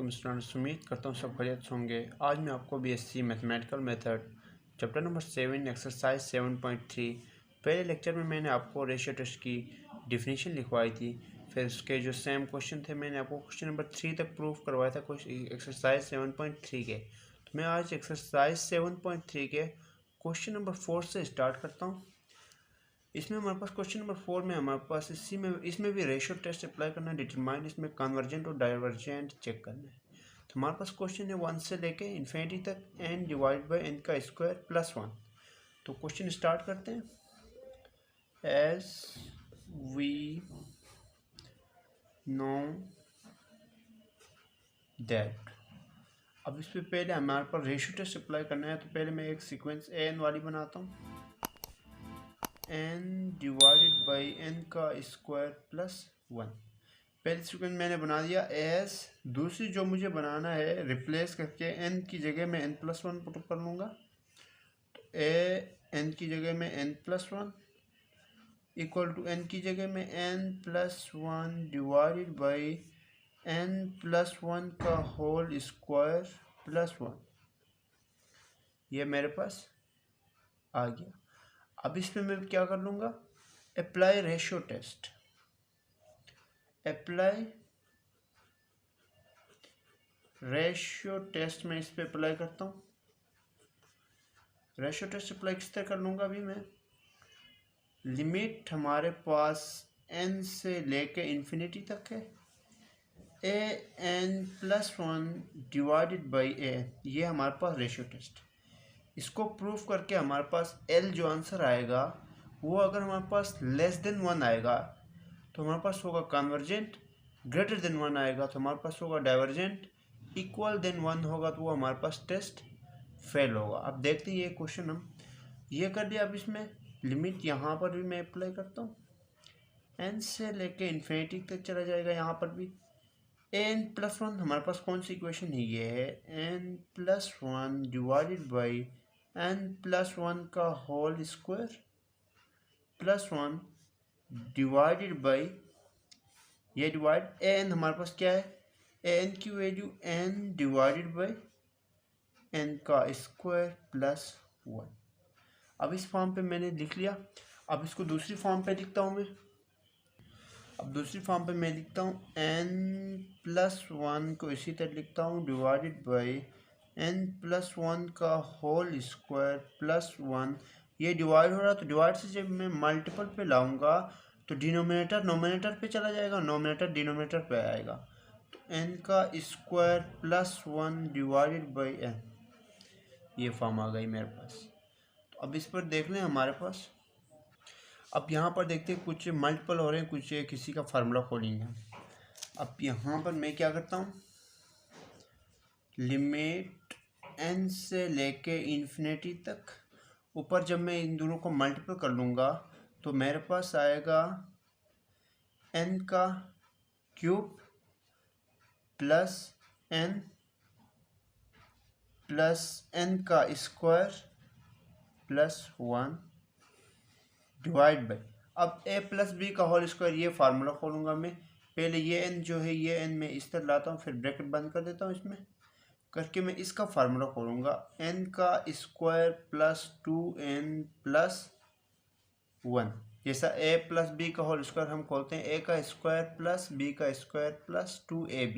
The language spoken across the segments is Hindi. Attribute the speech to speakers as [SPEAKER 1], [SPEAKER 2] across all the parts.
[SPEAKER 1] वालेकुम स्टूडेंट्स, उम्मीद करता हूँ सब खैरियत होंगे। आज मैं आपको BSc mathematical method chapter number 7 exercise 7.3 पहले लेक्चर में मैंने आपको रेशियो टेस्ट की डिफिनीशन लिखवाई थी। फिर उसके जो सेम क्वेश्चन थे मैंने आपको क्वेश्चन नंबर 3 तक प्रूफ करवाया था एक्सरसाइज 7.3 के। तो मैं आज एक्सरसाइज 7.3 के क्वेश्चन नंबर 4 से स्टार्ट करता हूँ। इसमें हमारे पास क्वेश्चन नंबर 4 में हमारे पास इसमें भी रेशियो टेस्ट अप्लाई करना है, डिटरमाइन इसमें कन्वर्जेंट और डाइवर्जेंट चेक करना है। तो हमारे पास क्वेश्चन है 1 से लेके इन्फिनिटी तक n डिवाइड बाई n का स्क्वायर प्लस 1। तो क्वेश्चन स्टार्ट करते हैं। एज वी नो दैट, अब इस पर पहले हमारे पास रेशियो टेस्ट अप्लाई करना है। तो पहले मैं एक सीक्वेंस n वाली बनाता हूँ, n डिवाइडेड बाई n का स्क्वायर प्लस 1। पहली सीक्वेंस मैंने बना दिया एस। दूसरी जो मुझे बनाना है रिप्लेस करके n की जगह में n प्लस 1 पुट कर लूँगा। तो n की जगह में n plus 1 equal to n की जगह में n plus 1 divided by n plus 1 का होल स्क्वायर प्लस 1। ये मेरे पास आ गया। अब इसमें मैं क्या कर लूँगा, apply ratio test. Apply ratio test में इस पे अप्लाई करता हूँ। रेशियो टेस्ट अप्लाई किस तरह कर लूँगा, अभी मैं लिमिट हमारे पास n से लेके इन्फिनिटी तक है, an plus 1 divided by an, ये हमारे पास रेशियो टेस्ट। इसको प्रूफ करके हमारे पास L जो आंसर आएगा वो अगर हमारे पास लेस देन 1 आएगा तो हमारे पास होगा कन्वर्जेंट, ग्रेटर देन 1 आएगा तो हमारे पास होगा डाइवर्जेंट, इक्वल देन 1 होगा तो वो हमारे पास टेस्ट फेल होगा। अब देखते हैं ये क्वेश्चन हम ये कर दिया। अब इसमें लिमिट यहाँ पर भी मैं अप्लाई करता हूँ, n से लेके इन्फिनिटी तक चला जाएगा। यहाँ पर भी n प्लस 1 हमारे पास कौन सी इक्वेशन है, ये है n plus 1 divided by n plus 1 का whole square plus 1 divided by ये डिवाइड n हमारे पास क्या है, n की value n divided by n का स्क्वायर प्लस 1। अब इस फॉर्म पे मैंने लिख लिया। अब इसको दूसरी फॉर्म पे लिखता हूँ मैं। अब दूसरी फॉर्म पे मैं लिखता हूँ n प्लस 1 को इसी तरह लिखता हूँ डिवाइडेड बाई n प्लस 1 का होल स्क्वायर प्लस 1। ये डिवाइड हो रहा है तो डिवाइड से जब मैं मल्टीपल पे लाऊंगा तो डिनोमिनेटर नोमिनेटर पे चला जाएगा, नोमिनेटर डिनोमिनेटर पे आएगा। तो n का square plus 1 divided by n, ये फॉर्म आ गई मेरे पास। तो अब इस पर देख लें हमारे पास। अब यहाँ पर देखते हैं कुछ मल्टीपल हो रहे हैं, कुछ किसी का फार्मूला खोलेंगे। अब यहाँ पर मैं क्या करता हूँ, लिमिट n से लेके इन्फिनिटी तक, ऊपर जब मैं इन दोनों को मल्टीपल कर लूँगा तो मेरे पास आएगा n का cube plus n plus n का स्क्वायर प्लस 1 डिवाइड बाई, अब a प्लस बी का होल स्क्वायर, ये फार्मूला खोलूँगा मैं। पहले ये n जो है ये n मैं इस तरह लाता हूँ, फिर ब्रैकेट बंद कर देता हूँ। इसमें करके मैं इसका फार्मूला खोलूँगा, n का स्क्वायर प्लस 2n प्लस 1। जैसा a प्लस बी का होल स्क्वायर हम खोलते हैं, a का स्क्वायर प्लस b का स्क्वायर प्लस 2ab।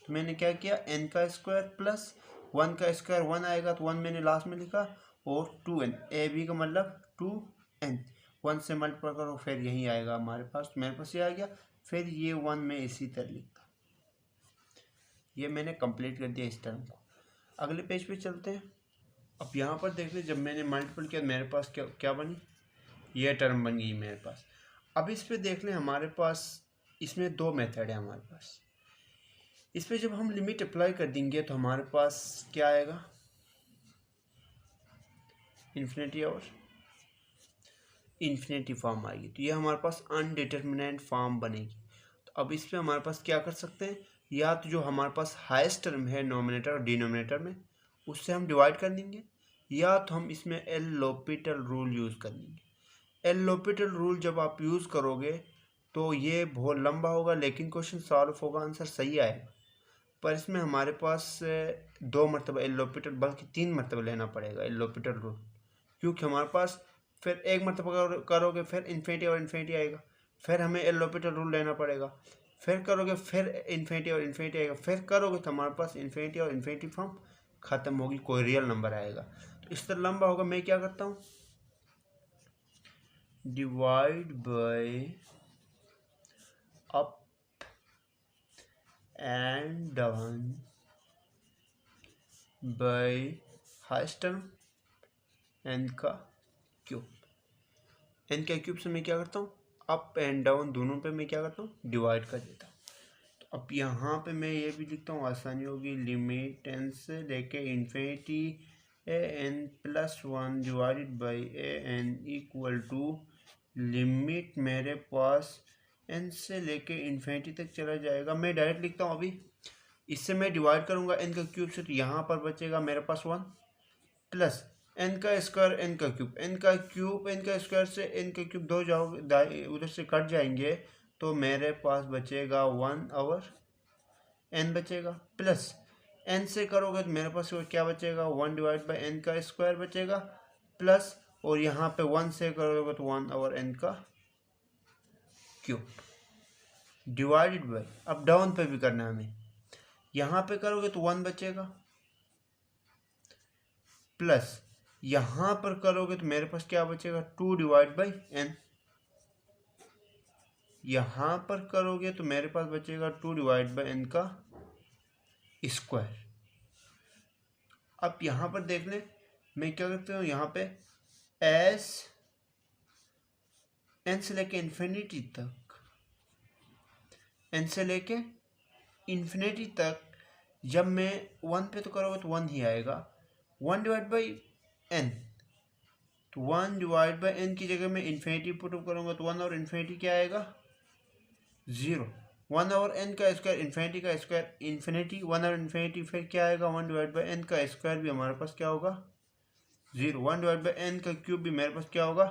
[SPEAKER 1] तो मैंने क्या किया, n का स्क्वायर प्लस 1 का स्क्वायर 1 आएगा तो 1 मैंने लास्ट में लिखा, और 2n, ab का मतलब 2n, 1 से मल्टीप्लाई करो फिर यही आएगा हमारे पास। तो मेरे पास ये आ गया। फिर ये 1 में इसी तरह लिखता, ये मैंने कंप्लीट कर दिया इस टर्म को। अगले पेज पे चलते हैं। अब यहाँ पर देख लें, जब मैंने मल्टीपल किया मेरे पास क्या बनी, ये टर्म बन गई मेरे पास। अब इस पे देख लें हमारे पास इसमें दो मेथड है हमारे पास। इस पे जब हम लिमिट अप्लाई कर देंगे तो हमारे पास क्या आएगा, इन्फिनिटी और इन्फिनिटी फॉर्म आएगी। तो ये हमारे पास अनडिटरमिनेट फॉर्म बनेगी। तो अब इस पे हमारे पास क्या कर सकते हैं, या तो जो हमारे पास हाईएस्ट टर्म है नोमिनेटर और डिनोमिनेटर में उससे हम डिवाइड कर देंगे, या तो हम इसमें एल लोपिटल रूल यूज़ कर देंगे। एल लोपिटल रूल जब आप यूज़ करोगे तो ये बहुत लंबा होगा, लेकिन क्वेश्चन सॉल्व होगा, आंसर सही आएगा। पर इसमें हमारे पास 2 मरतबा एल होपिटल बल्कि 3 मरतबा लेना पड़ेगा एल होपिटल रूल, क्योंकि हमारे पास फिर 1 मरतबा करोगे फिर इन्फिनिटी और इन्फिनिटी आएगा, फिर हमें एल होपिटल रूल लेना पड़ेगा, फिर करोगे फिर इन्फिनिटी और इन्फिनिटी आएगा, फिर करोगे तो हमारे पास इन्फिनिटी और इन्फिनिटी फॉर्म ख़त्म होगी, कोई रियल नंबर आएगा। तो इस तरह लंबा होगा, मैं क्या करता हूँ, divide by up and down by highest term n का क्यूब। एन का क्यूब से मैं क्या करता हूँ, अप एंड डाउन दोनों पे मैं क्या करता हूँ, डिवाइड कर देता हूँ। तो अब यहाँ पे मैं ये भी लिखता हूँ, आसानी होगी, लिमिट एन से लेके infinity a N plus 1 divided by A N equal to limit मेरे पास एन से लेके इन्फिनिटी तक चला जाएगा। मैं डायरेक्ट लिखता हूँ, अभी इससे मैं डिवाइड करूँगा एन का क्यूब से, तो यहाँ पर बचेगा मेरे पास 1 प्लस एन का स्क्वायर एन का क्यूब, एन का क्यूब एन का स्क्वायर से एन का क्यूब दो जाओगे उधर से कट जाएंगे, तो मेरे पास बचेगा 1 और एन बचेगा, प्लस एन से करोगे तो मेरे पास क्या बचेगा, 1 डिवाइड बाई एन का स्क्वायर बचेगा, प्लस और यहाँ पे 1 से करोगे तो 1 और एन का क्यूब डिवाइडेड बाई, अब डाउन पे भी करना है हमें, यहाँ पे करोगे तो 1 बचेगा, प्लस यहाँ पर करोगे तो मेरे पास क्या बचेगा, 2 डिवाइड बाई एन, यहाँ पर करोगे तो मेरे पास बचेगा 2 डिवाइड बाई एन का स्क्वायर। अब यहाँ पर देख लें, मैं क्या करता हूँ, यहाँ पे एस एन से लेके इन्फिनिटी तक, एन से लेके इन्फिनिटी तक जब मैं 1 पे तो करोगे तो 1 ही आएगा, 1 डिवाइड बाई एन, तो 1 डिवाइड बाई एन की जगह मैं इन्फिनिटी पुट करूँगा तो 1 और इन्फिनिटी क्या आएगा, 0, 1 और एन का स्क्वायर इन्फिनिटी का स्क्वायर इन्फिनिटी, 1 और इन्फिनिटी फिर क्या आएगा, 1 डिवाइड बाई एन का स्क्वायर भी हमारे पास क्या होगा, 0, 1 डिवाइड बाई एन का क्यूब भी मेरे पास क्या होगा,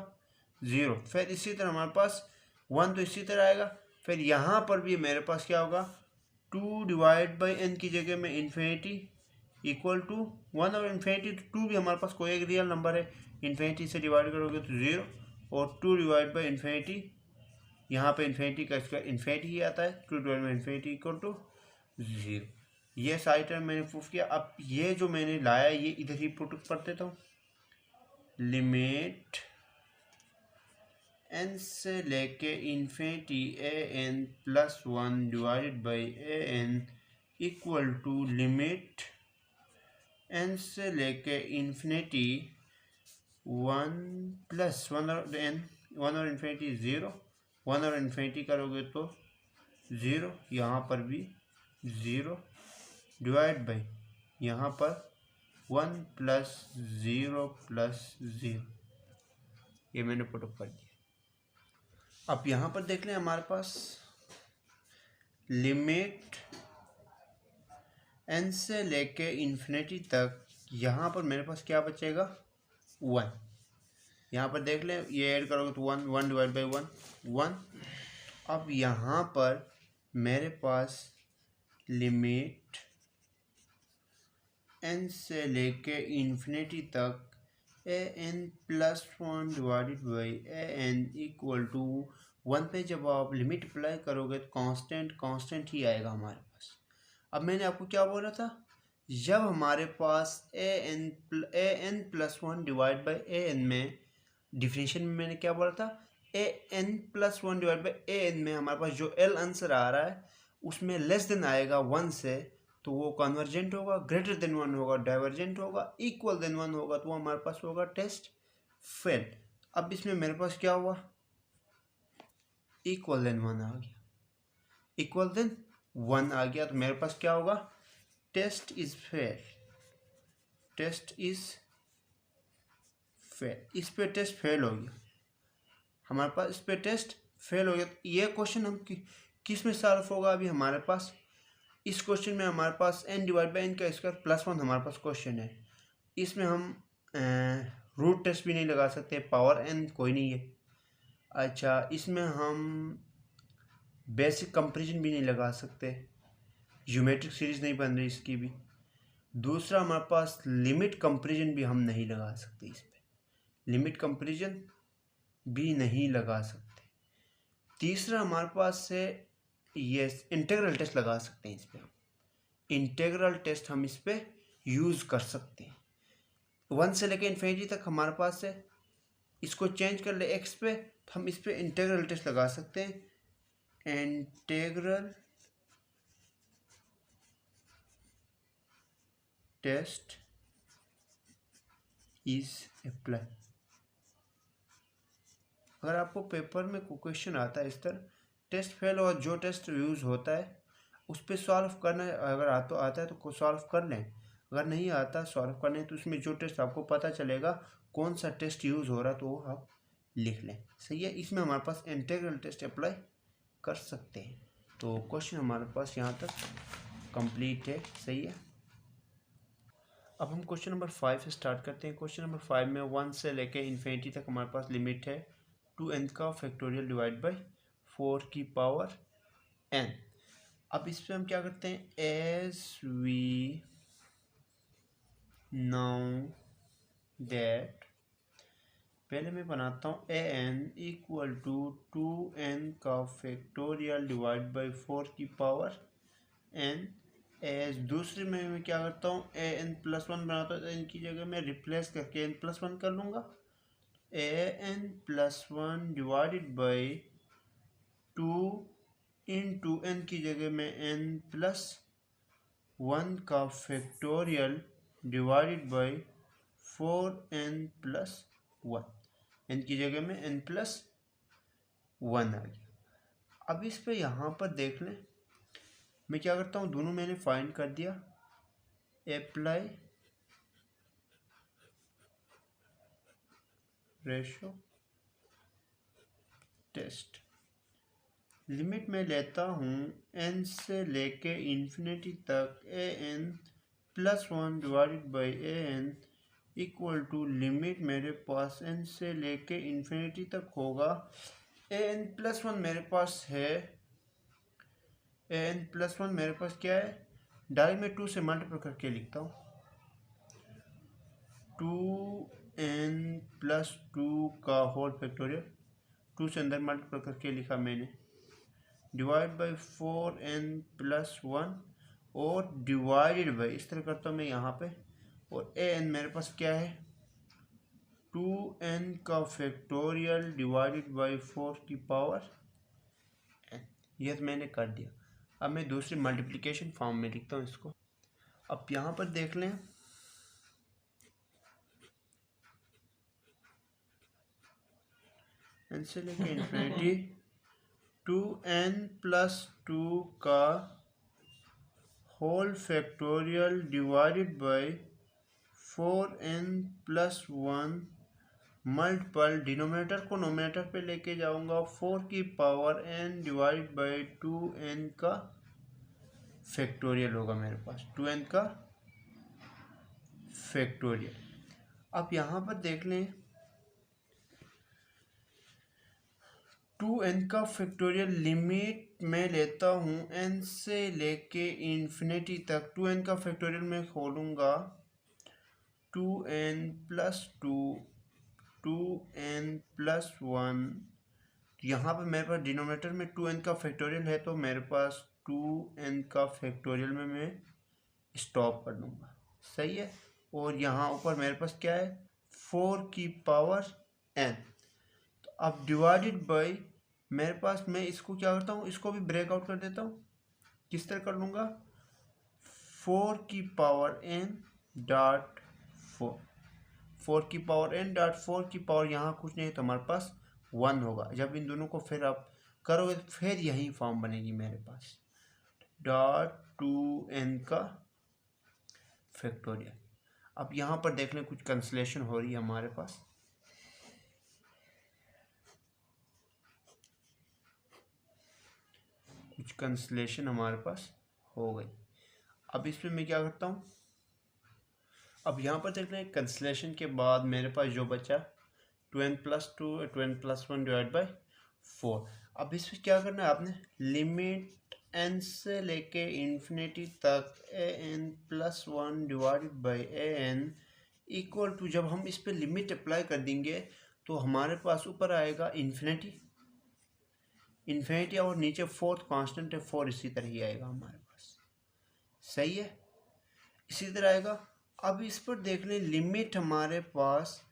[SPEAKER 1] 0। फिर इसी तरह हमारे पास 1 तो इसी तरह आएगा, फिर यहाँ पर भी मेरे पास क्या होगा, 2 डिवाइड बाई एन की जगह में इन्फिनिटी इक्वल टू 1 और इन्फिनिटी, तो 2 भी हमारे पास कोई एक रियल नंबर है, इन्फिनिटी से डिवाइड करोगे तो 0, और 2 डिवाइड बाई इन्फिनिटी, यहाँ पे इन्फिनिटी का स्क्वायर इन्फिनिटी ही आता है, 2 divide by infinity equal to 0। ये सारी टर्म मैंने प्रूफ किया। अब ये जो मैंने लाया ये इधर ही पुट कर देता हूँ, लिमिट एन से लेके infinity a N plus 1 divided by A N equal to limit n से लेके इन्फिनिटी 1 प्लस 1 और एन, 1 और इन्फिनिटी 0, 1 और इन्फिनिटी करोगे तो 0, यहाँ पर भी 0 डिवाइड बाई यहाँ पर 1 प्लस 0 प्लस 0, ये मैंने पुट अप कर दिया। अब यहाँ पर देख लें, हमारे पास लिमिट एन से लेके इन्फिनिटी तक, यहाँ पर मेरे पास क्या बचेगा, 1, यहाँ पर देख लें, ये ऐड करोगे तो 1, 1 डिवाइड बाई 1, 1। अब यहाँ पर मेरे पास लिमिट एन से लेके इन्फिनिटी तक A N plus 1 divided by A N equal to 1 पे जब आप लिमिट अप्लाई करोगे तो कांस्टेंट ही आएगा हमारे पास। अब मैंने आपको क्या बोला था, जब हमारे पास A N plus 1 divide by A N में डिफिनेशन में मैंने क्या बोला था, A N plus 1 divide by A N में हमारे पास जो एल आंसर आ रहा है उसमें लेस देन आएगा 1 से, तो वो कन्वर्जेंट होगा, ग्रेटर देन 1 होगा डाइवर्जेंट होगा, इक्वल देन 1 होगा तो वो हमारे पास होगा टेस्ट फेल। अब इसमें मेरे पास क्या हुआ, इक्वल देन 1 आ गया, इक्वल देन 1 आ गया, तो मेरे पास क्या होगा, test is fail, test is fail. इस पे टेस्ट फेल हो गया हमारे पास, इस पे टेस्ट फेल हो गया। तो ये क्वेश्चन हम किस में सॉल्व होगा, अभी हमारे पास इस क्वेश्चन में हमारे पास n डिवाइड बाई एन का स्क्वायर प्लस 1 हमारे पास क्वेश्चन है, इसमें हम रूट टेस्ट भी नहीं लगा सकते, पावर n कोई नहीं है। अच्छा, इसमें हम बेसिक कंपैरिजन भी नहीं लगा सकते, ज्योमेट्रिक सीरीज नहीं बन रही इसकी भी। दूसरा हमारे पास लिमिट कंपैरिजन भी हम नहीं लगा सकते इस पर, लिमिट कंपैरिजन भी नहीं लगा सकते। तीसरा हमारे पास है ये इंटीग्रल टेस्ट लगा सकते हैं इस पर, हम इंटीग्रल टेस्ट हम इस पर यूज़ कर सकते हैं। 1 से लेकर इन्फिनिटी तक हमारे पास है, इसको चेंज कर ले x पे तो हम इस पे इंटीग्रल टेस्ट लगा सकते हैं। Integral test is apply. अगर आपको पेपर में कोई क्वेश्चन आता है इस तरह, टेस्ट फेल और जो टेस्ट यूज़ होता है उस पर सॉल्व करना है। अगर आता है तो सॉल्व कर लें, अगर नहीं आता सॉल्व करने तो उसमें जो टेस्ट आपको पता चलेगा कौन सा टेस्ट यूज़ हो रहा है तो वो आप लिख लें। सही है, इसमें हमारे पास इंटीग्रल टेस्ट अप्लाई कर सकते हैं। तो क्वेश्चन हमारे पास यहाँ तक कंप्लीट है। सही है, अब हम क्वेश्चन नंबर 5 से स्टार्ट करते हैं। क्वेश्चन नंबर 5 में 1 से लेकर इन्फिनिटी तक हमारे पास लिमिट है 2n का फैक्टोरियल डिवाइड बाई 4 की पावर n। अब इस पर हम क्या करते हैं, एज वी नाउ दैट, पहले मैं बनाता हूँ A N equal to 2n का फैक्टोरियल डिवाइड बाई 4 की पावर n। एज दूसरे में मैं क्या करता हूँ, ए एन प्लस 1 बनाता हूँ, इनकी जगह मैं रिप्लेस करके n प्लस 1 कर लूँगा। A N plus 1 divided by 2 into n की जगह में n प्लस 1 का factorial divided by 4n plus 1, n की जगह में n प्लस 1 आ गया। अब इस पे यहाँ पर देख लें, मैं क्या करता हूँ, दोनों मैंने फाइंड कर दिया। अप्लाई रेशो टेस्ट, लिमिट में लेता हूँ n से लेके इन्फिनिटी तक A N plus 1 divided by A N equal to limit मेरे पास n से लेके इन्फिनिटी तक होगा। ए एन प्लस 1 मेरे पास है, ए एन प्लस 1 मेरे पास क्या है, डायरेक्ट में 2 से मल्टीप्लाई करके लिखता हूँ। 2n प्लस 2 का होल फैक्टोरियल, 2 से अंदर मल्टीप्लाई करके लिखा मैंने, डिवाइड बाई 4n प्लस 1 और डिवाइडेड बाई, इस तरह करता हूँ मैं यहाँ पे, और ए एन मेरे पास क्या है, 2n का फैक्टोरियल डिवाइडेड बाई 4 की पावर n। ये तो मैंने कर दिया। अब मैं दूसरी मल्टीप्लिकेशन फॉर्म में लिखता हूँ इसको। अब यहाँ पर देख लें, n से लेके इन्फिनिटी 2n प्लस 2 का whole factorial divided by 4n plus 1 multiple, denominator को नोमिनेटर पे लेके जाऊंगा, 4 की power n divide by 2n का फैक्टोरियल होगा मेरे पास, 2n का फैक्टोरियल। अब यहाँ पर देख लें, 2n का फैक्टोरियल लिमिट में लेता हूँ n से लेके इन्फिनिटी तक, 2n का फैक्टोरियल मैं खोलूँगा 2n प्लस 2, 2n प्लस 1, यहाँ पर मेरे पास डिनोमिनेटर में 2n का फैक्टोरियल है तो मेरे पास 2n का फैक्टोरियल में मैं स्टॉप कर दूँगा। सही है, और यहाँ ऊपर मेरे पास क्या है, 4 की पावर n। तो अब डिवाइडेड बाई, मेरे पास, मैं इसको क्या करता हूँ, इसको भी ब्रेकआउट कर देता हूँ। किस तरह कर लूँगा, 4 की पावर n डॉट 4, 4 की पावर n डॉट 4 की पावर यहाँ कुछ नहीं तो हमारे पास 1 होगा। जब इन दोनों को फिर आप करोगे फिर यही फॉर्म बनेगी मेरे पास, डॉट 2n का फैक्टोरियल। अब यहाँ पर देख लें, कुछ कैंसलेशन हो रही है हमारे पास, कुछ कैंसलेशन हमारे पास हो गई। अब इसमें मैं क्या करता हूँ, अब यहाँ पर देख लें कैंसलेशन के बाद मेरे पास जो बचा 2n plus 2 2n plus 1 divide by 4। अब इसमें क्या करना है आपने, लिमिट एन से लेके इन्फिनिटी तक A N plus one divided by A N equal to, जब हम इस पर लिमिट अप्लाई कर देंगे तो हमारे पास ऊपर आएगा इन्फिनिटी, इन्फिनिटी और नीचे फोर्थ कांस्टेंट है 4, इसी तरह ही आएगा हमारे पास। सही है, इसी तरह आएगा। अब इस पर देख लें, लिमिट हमारे पास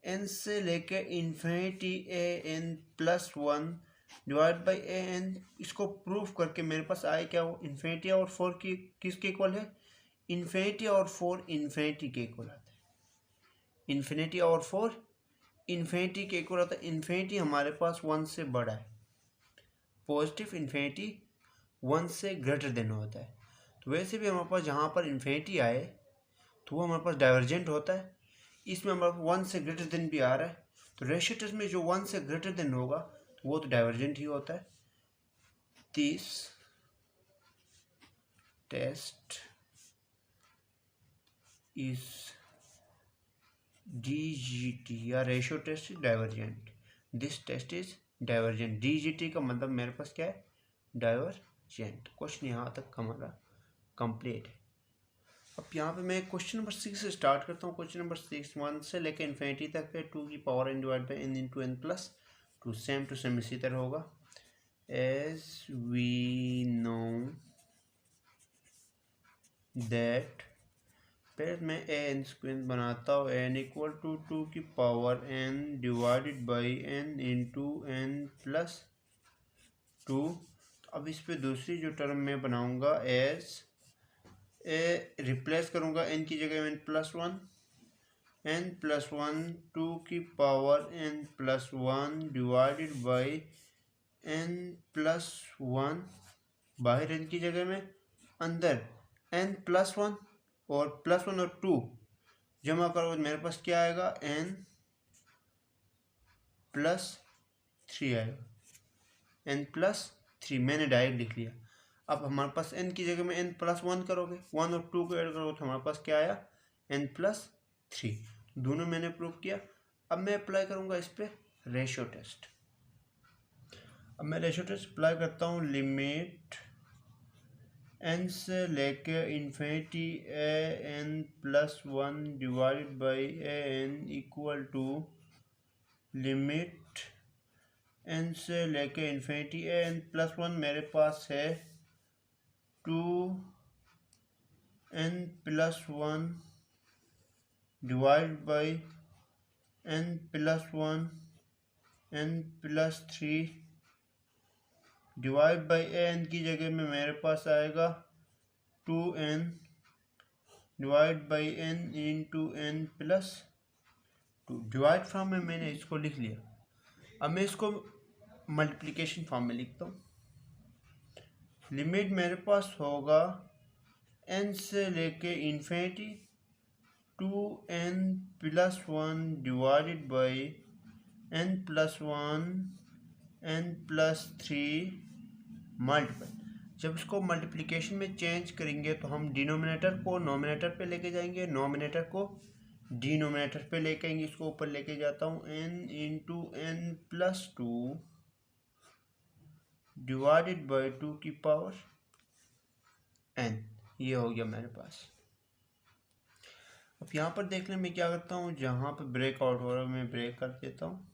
[SPEAKER 1] एन से लेके infinity a N plus one divide by A n, इसको प्रूफ करके मेरे पास आए क्या, वो इन्फिनिटी और 4 की किसके इक्वल है, इन्फिनिटी और 4 इन्फिनिटी के इक्वल आता है, इन्फिनिटी और 4 इन्फिनिटी के इक्वल आता है। इन्फिनिटी हमारे पास 1 से बड़ा है, पॉजिटिव इन्फिनिटी 1 से ग्रेटर देन होता है। तो वैसे भी हमारे पास जहाँ पर इन्फिनिटी आए तो वो हमारे पास डाइवर्जेंट होता है, इसमें हमारे पास 1 से ग्रेटर देन भी आ रहा है, तो रेशियो टेस्ट में जो 1 से ग्रेटर देन होगा तो वो तो डाइवर्जेंट ही होता है। दिस टेस्ट इज DGT या ratio test is divergent, this test is divergent. DGT का मतलब मेरे पास क्या है, डाइवर्जेंट। क्वेश्चन यहाँ तक हमारा कंप्लीट है। अब यहाँ पे मैं क्वेश्चन नंबर 6 से स्टार्ट करता हूँ। क्वेश्चन नंबर 6 1 से लेकर इन्फिनिटी तक है, 2 की power n divide by n into n plus two same इसी तरह होगा। एज वी नो दैट, पहले मैं n स्क्वायर बनाता हूँ, n इक्वल टू 2 की power n divided by n into n plus 2। अब इस पे दूसरी जो टर्म मैं बनाऊँगा एज रिप्लेस करूँगा, n की जगह n plus one, n plus one 2 की power n plus one divided by n plus one, बाहर n की जगह में, अंदर n प्लस वन और प्लस वन और 2 जमा करो, मेरे पास क्या आएगा, n प्लस 3 आएगा, n प्लस 3 मैंने डायरेक्ट लिख लिया। अब हमारे पास n की जगह में n प्लस वन करोगे, 1 और 2 को ऐड करोगे तो हमारे पास क्या आया, n प्लस 3, दोनों मैंने प्रूव किया। अब मैं अप्लाई करूँगा इस पर रेशियो टेस्ट। अब मैं रेशियो टेस्ट अप्लाई करता हूँ, लिमिट n से लेके infinity a N plus one divided by A N equal to limit n से लेके infinity a N plus one मेरे पास है 2n plus one divide by n plus one n plus 3 divide by n की जगह में मेरे पास आएगा 2n divide by n into n plus 2। Divide form में मैंने इसको लिख लिया। अब मैं इसको मल्टीप्लिकेशन फॉर्म में लिखता हूँ। लिमिट मेरे पास होगा n से लेके infinity 2n plus one divided by n plus one n plus 3 multiple. जब इसको मल्टीप्लिकेशन में चेंज करेंगे तो हम डिनोमिनेटर को नोमिनेटर पे लेके जाएंगे, नोमिनेटर को डिनोमिनेटर पे लेके आएंगे। इसको ऊपर लेके जाता हूँ, n into n plus 2 divided by 2 की पावर n, ये हो गया मेरे पास। अब यहाँ पर देख लें, मैं क्या करता हूँ, जहाँ पर ब्रेक आउट हो रहा है मैं ब्रेक कर देता हूँ।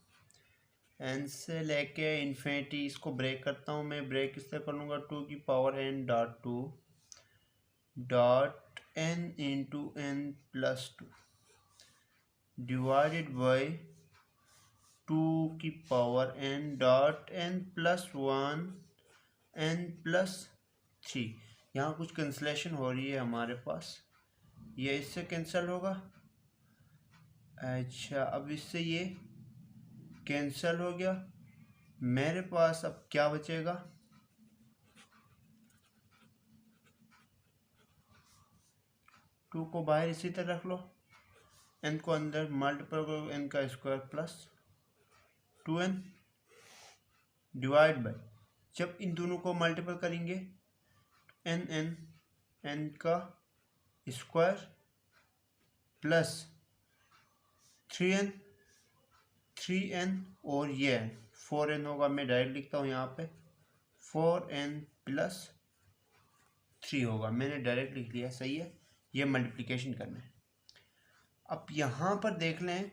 [SPEAKER 1] n से लेके इन्फिनिटी इसको ब्रेक करता हूँ मैं, ब्रेक किस तरह कर लूँगा, 2 की power n dot 2 dot n into n plus 2 divided by 2 की power n dot n plus 1 n plus 3। यहाँ कुछ कैंसलेशन हो रही है हमारे पास, ये इससे कैंसिल होगा। अच्छा, अब इससे ये कैंसिल हो गया, मेरे पास अब क्या बचेगा, टू को बाहर इसी तरह रख लो, n को अंदर मल्टीपल करो, n का square plus 2n divide by, जब इन दोनों को मल्टीपल करेंगे n का स्क्वायर प्लस 3n और ये n 4n होगा। मैं डायरेक्ट लिखता हूँ यहाँ पे 4n प्लस 3 होगा। मैंने डायरेक्ट लिख लिया, सही है। ये मल्टीप्लिकेशन करना है। अब यहाँ पर देख लें,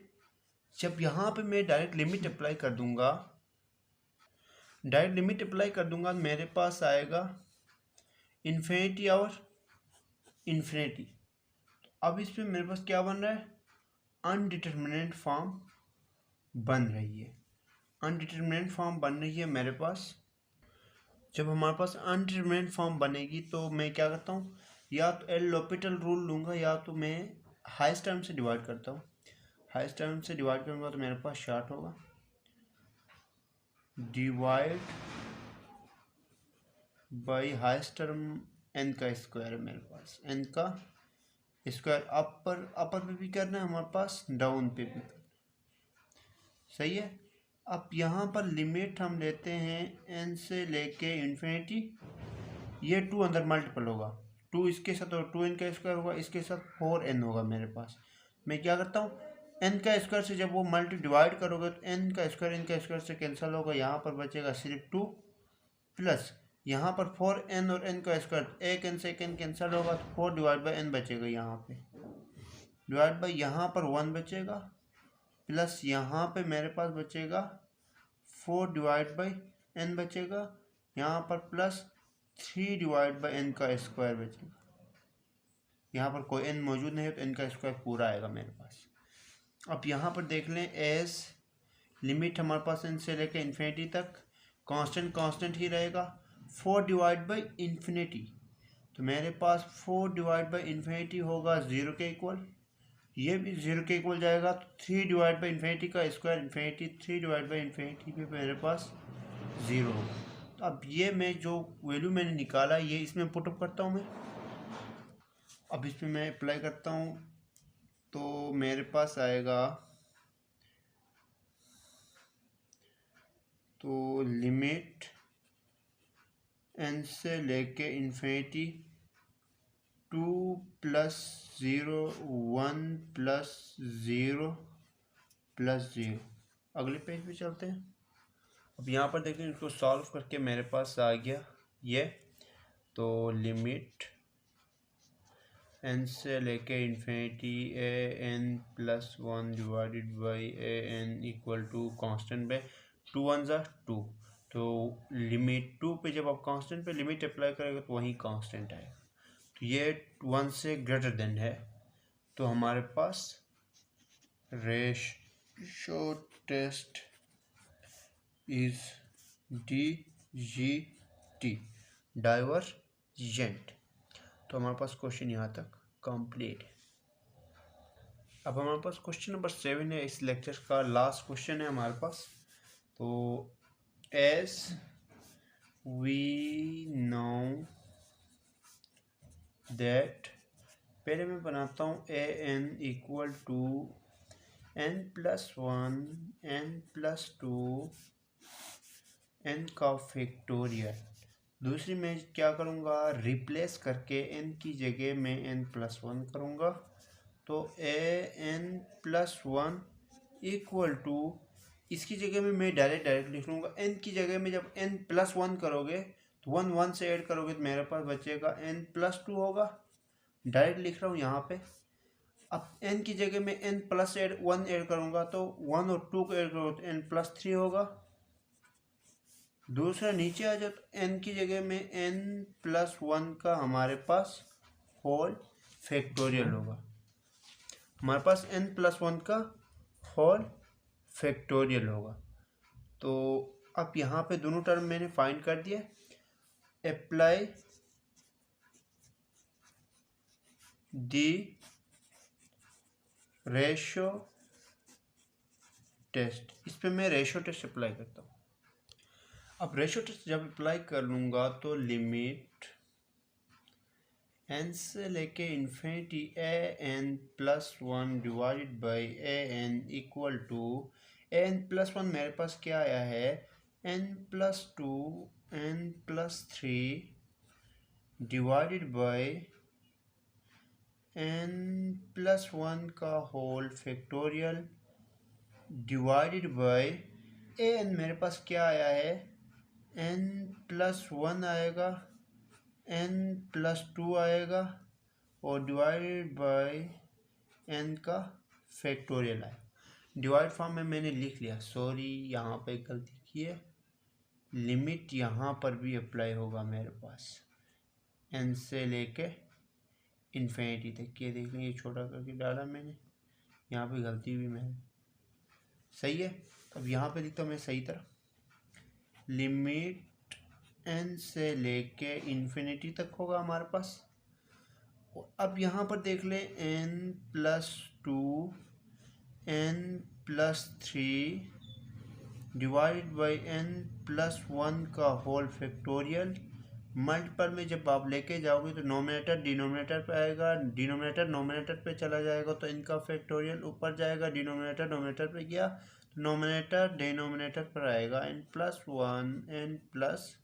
[SPEAKER 1] जब यहाँ पे मैं डायरेक्ट लिमिट अप्लाई कर दूंगा, मेरे पास आएगा इन्फिनिटी और इन्फिनिटी। अब इस पर मेरे पास क्या बन रहा है, अनडिटरमिनेट फॉर्म बन रही है। अनडिटरमिनेट फॉर्म बन रही है मेरे पास। जब हमारे पास अनडिटरमिनेट फॉर्म बनेगी तो मैं क्या करता हूँ, या तो एल लॉपिटल रूल लूँगा, या तो मैं हाईएस्ट टर्म से डिवाइड करता हूँ। हाईएस्ट टर्म से डिवाइड करूँगा तो मेरे पास शॉर्ट होगा, divide by highest term n का स्क्वायर है मेरे पास। एन का स्क्वायर अपर पे भी करना है हमारे पास, डाउन पे भी करना है, सही है। अब यहाँ पर लिमिट हम लेते हैं एन से लेके इन्फिनिटी। ये 2 अंदर मल्टीपल होगा, 2 इसके साथ और 2 एन का स्क्वायर होगा, इसके साथ 4n होगा मेरे पास। मैं क्या करता हूँ, एन का स्क्वायर से जब वो मल्टी डिवाइड करोगे तो एन का स्क्वायर से कैंसिल होगा, यहाँ पर बचेगा सिर्फ 2 प्लस यहाँ पर 4n और n का स्क्वायर, एक n से एक n कैंसिल होगा तो 4 डिवाइड बाई n बचेगा, यहाँ पे डिवाइड बाई यहाँ पर 1 बचेगा, प्लस यहाँ पे मेरे पास बचेगा 4 डिवाइड बाई n बचेगा, यहाँ पर प्लस 3 डिवाइड बाई n का स्क्वायर बचेगा। यहाँ पर कोई n मौजूद नहीं है तो n का स्क्वायर पूरा आएगा मेरे पास। अब यहाँ पर देख लें, एज लिमिट हमारे पास n से लेकर इन्फिनिटी तक कांस्टेंट ही रहेगा। 4 डिवाइड बाई इन्फिनिटी, तो मेरे पास 4 डिवाइड बाई इन्फिनिटी होगा 0 के इक्वल, ये भी 0 के इक्वल जाएगा। तो 3 डिवाइड बाई इन्फिनिटी का square infinity, 3 divide by infinity पे मेरे पास 0 होगा। तो अब ये मैं जो वैल्यू मैंने निकाला ये इसमें पुटअप करता हूँ मैं। अब इसमें मैं अप्लाई करता हूँ तो मेरे पास आएगा, तो लिमिट एन से लेके इन्फिनिटी 2 प्लस 0 1 प्लस 0 प्लस 0। अगले पेज पे चलते हैं। अब यहाँ पर देखते हैं, इसको सॉल्व करके मेरे पास आ गया ये। तो लिमिट एन से लेके infinity a N plus 1 divided by A N equal to constant पे 2 1 ज़ा 2। तो लिमिट 2 पे जब आप कांस्टेंट पे लिमिट अप्लाई करेंगे तो वहीं कांस्टेंट आएगा। तो ये 1 से ग्रेटर देन है, तो हमारे पास ratio test is DGT, divergent. तो हमारे पास क्वेश्चन यहाँ तक कंप्लीट है। अब हमारे पास क्वेश्चन नंबर 7 है, इस लेक्चर का लास्ट क्वेश्चन है हमारे पास। तो एज वी नो दैट, पहले मैं बनाता हूँ A N equal to n plus 1 n plus 2 n का फैक्टोरियल। दूसरी मैं क्या करूँगा, रिप्लेस करके n की जगह में n प्लस 1 करूँगा। तो A N plus 1 equal to, इसकी जगह में मैं डायरेक्ट लिख लूँगा। n की जगह में जब n प्लस 1 करोगे तो 1 1 से ऐड करोगे तो मेरे पास बचेगा n प्लस 2 होगा। डायरेक्ट लिख रहा हूँ यहाँ पे। अब n की जगह में n प्लस 1 ऐड करूँगा तो 1 और 2 को ऐड करोगे तो n प्लस 3 होगा। दूसरा नीचे आ जाओ तो n की जगह में n प्लस 1 का हमारे पास होल फैक्टोरियल होगा। हमारे पास n प्लस 1 का होल फैक्टोरियल होगा। तो अब यहाँ पे दोनों टर्म मैंने फाइंड कर दिया। अप्लाई दी रेशो टेस्ट, इस पे मैं रेशो टेस्ट अप्लाई करता हूँ। अब रेशो टेस्ट जब अप्लाई कर लूँगा तो लिमिट n से लेके infinity a N plus 1 divided by A N equal to a N plus 1 मेरे पास क्या आया है, n plus 2 n plus 3 divided by n plus 1 का whole factorial divided by A n मेरे पास क्या आया है, n प्लस 1 आएगा, n प्लस 2 आएगा और डिवाइडेड बाय n का फैक्टोरियल आएगा। डिवाइड फॉर्म में मैंने लिख लिया, सॉरी यहाँ पे गलती की है, लिमिट यहाँ पर भी अप्लाई होगा मेरे पास n से लेके इन्फिनिटी तक। ये देख लें, ये छोटा करके डाला मैंने, यहाँ पे गलती हुई मैंने, सही है। अब यहाँ पे लिखता हूँ मैं सही तरह, लिमिट n से लेके इन्फिनिटी तक होगा हमारे पास। अब यहाँ पर देख लें n plus 2 n plus 3 divide by n plus 1 का होल फैक्टोरियल। मल्टीपल में जब आप लेके जाओगे तो नोमिनेटर डिनोमिनेटर पे आएगा, डिनोमिनेटर नोमिनेटर पे चला जाएगा तो इनका फैक्टोरियल ऊपर जाएगा, डिनोमिनेटर नोमिनेटर पे गया तो नोमिनेटर डिनोमिनेटर पर आएगा, n प्लस 1 n प्लस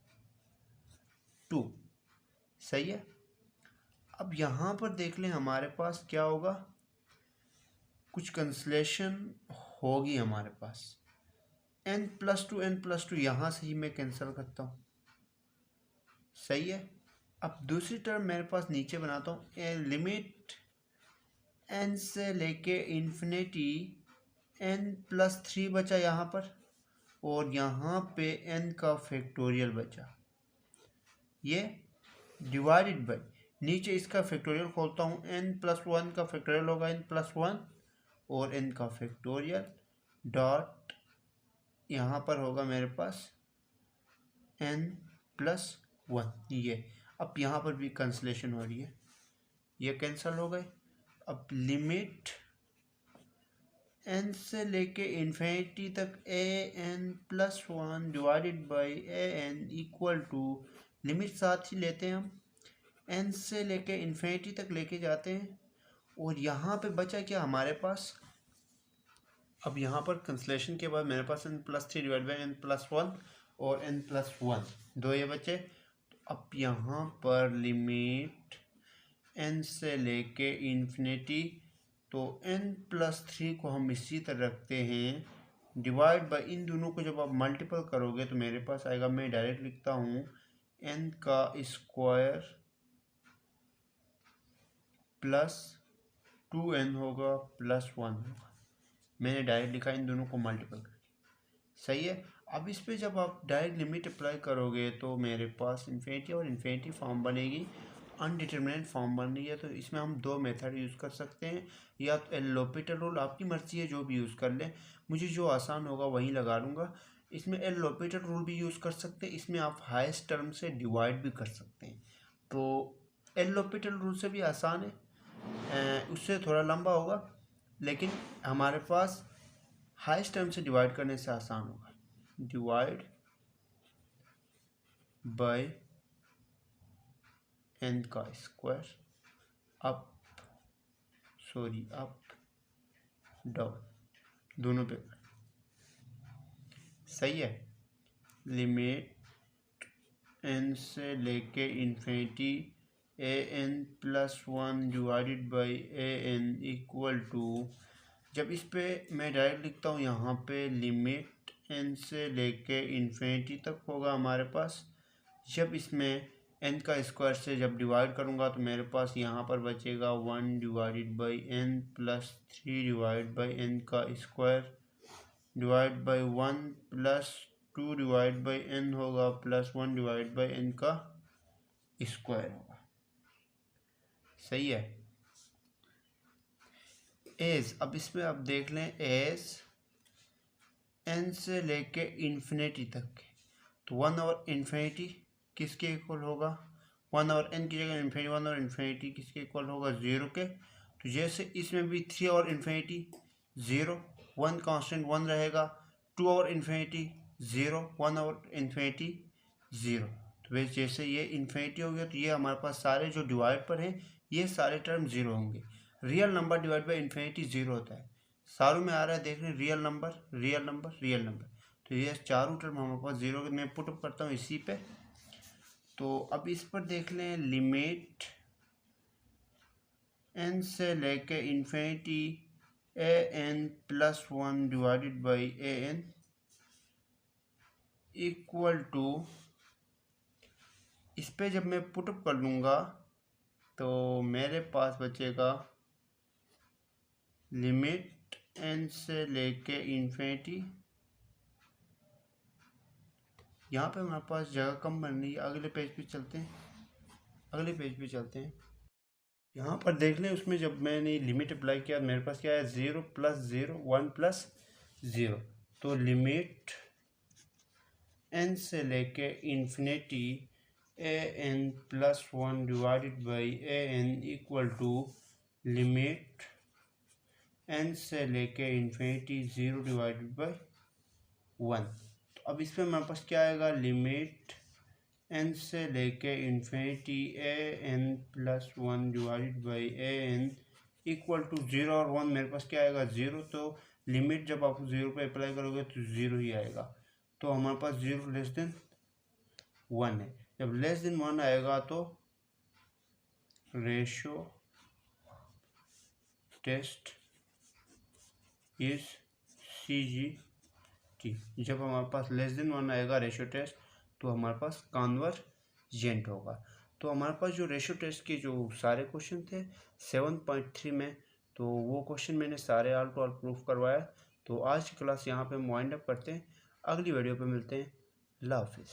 [SPEAKER 1] 2, सही है। अब यहाँ पर देख लें हमारे पास क्या होगा, कुछ कंसलेशन होगी हमारे पास, n प्लस 2 यहाँ से ही मैं कैंसिल करता हूँ, सही है। अब दूसरी टर्म मेरे पास नीचे बनाता हूँ, लिमिट n से लेके इन्फिनिटी n प्लस 3 बचा यहाँ पर और यहाँ पे n का फैक्टोरियल बचा, ये डिवाइडेड बाई नीचे इसका फैक्टोरियल खोलता हूँ, n प्लस 1 का फैक्टोरियल होगा n प्लस 1 और n का फैक्टोरियल डॉट यहाँ पर होगा मेरे पास n प्लस 1, ये। अब यहाँ पर भी कैंसलेशन हो रही है, ये कैंसिल हो गए। अब लिमिट n से लेके इन्फिनिटी तक an plus 1 divided by an equal to, limit साथ ही लेते हैं हम, n से लेके इन्फिनिटी तक लेके जाते हैं और यहाँ पे बचा क्या हमारे पास, अब यहाँ पर कैंसलेशन के बाद मेरे पास n plus 3 divide by n plus 1 और n प्लस 1 दो ये बचे। तो अब यहाँ पर लिमिट n से लेके इन्फिनिटी, तो n प्लस 3 को हम इसी तरह रखते हैं, डिवाइड बाई इन दोनों को जब आप मल्टीपल करोगे तो मेरे पास आएगा, मैं डायरेक्ट लिखता हूँ n का स्क्वायर प्लस 2n होगा प्लस 1 होगा, मैंने डायरेक्ट लिखा इन दोनों को मल्टीपल करके, सही है। अब इस पे जब आप डायरेक्ट लिमिट अप्लाई करोगे तो मेरे पास इन्फिनिटी और इन्फिनिटी फॉर्म बनेगी, अनडिटरमिनेट फॉर्म बन रही है। तो इसमें हम दो मेथड यूज़ कर सकते हैं, या तो एल लोपिटल रूल, आपकी मर्ज़ी है जो भी यूज़ कर लें, मुझे जो आसान होगा वही लगा लूँगा। इसमें एल लोपिटल रूल भी यूज़ कर सकते हैं, इसमें आप हाईएस्ट टर्म से डिवाइड भी कर सकते हैं। तो एल लोपिटल रूल से भी आसान है, उससे थोड़ा लंबा होगा, लेकिन हमारे पास हाईएस्ट टर्म से डिवाइड करने से आसान होगा, डिवाइड बाय n का स्क्वायर अप डाउन दोनों पे, सही है। लिमिट n से लेके infinity an plus 1 divided by an equal to, जब इस पे मैं डायरेक्ट लिखता हूँ, यहाँ पे लिमिट n से लेके इन्फिनिटी तक होगा हमारे पास, जब इसमें n का स्क्वायर से जब डिवाइड करूँगा तो मेरे पास यहाँ पर बचेगा 1 divided by n plus 3 divide by n का square divide by 1 plus 2 divide by n होगा प्लस 1 डिवाइड बाई n का स्क्वायर होगा, सही है। एज, अब इसमें आप देख लें, एज n से लेके इन्फिनिटी तक, तो 1 और इन्फिनिटी किसके इक्वल होगा, 1 और n की जगह इन्फिनिटी, 1 और इन्फिनिटी किसके इक्वल होगा, 0 के। तो जैसे इसमें भी 3 और इन्फिनिटी 0, 1 कांस्टेंट 1 रहेगा, 2 और इन्फिनिटी 0, 1 और इन्फिनिटी 0। तो वैसे जैसे ये इन्फिनिटी हो गया तो ये हमारे पास सारे जो डिवाइड पर हैं ये सारे टर्म 0 होंगे। Real number divide by infinity 0 होता है, सारों में आ रहा है, देख रहे हैं, real number real number real number, तो ये चारों टर्म हमारे पास 0 के, मैं पुट अप करता हूँ इसी पे। तो अब इस पर देख लें, लिमिट n से लेके infinity an plus 1 divided by an equal to इस पे जब मैं पुटअप कर लूँगा तो मेरे पास बचेगा लिमिट n से लेके इन्फिनिटी। यहाँ पे हमारे पास जगह कम बन रही है। अगले पेज पे चलते हैं। यहाँ पर देख लें, उसमें जब मैंने लिमिट अप्लाई किया मेरे पास क्या है, 0 + 0 1 + 0। तो लिमिट n से लेके infinity an+1 divided by an equal to limit n से लेके इन्फिनिटी 0 डिवाइडेड बाई 1। तो अब इसमें हमारे पास क्या आएगा, लिमिट n से लेके infinity an+1 divided by an equal to 0 और 1। मेरे पास क्या आएगा, 0। तो लिमिट जब आप 0 पे अप्लाई करोगे तो 0 ही आएगा। तो हमारे पास 0 लेस देन 1 है। जब लेस देन 1 आएगा तो रेशियो टेस्ट इज CGT। जब हमारे पास लेस देन 1 आएगा रेशियो टेस्ट तो हमारे पास कन्वर्जेंट होगा। तो हमारे पास जो रेशियो टेस्ट के जो सारे क्वेश्चन थे 7.3 में, तो वो क्वेश्चन मैंने सारे ऑल टू ऑल प्रूफ करवाया। तो आज की क्लास यहाँ पे हम वाइंड अप करते हैं। अगली वीडियो पे मिलते हैं। अल्लाह हाफिज़।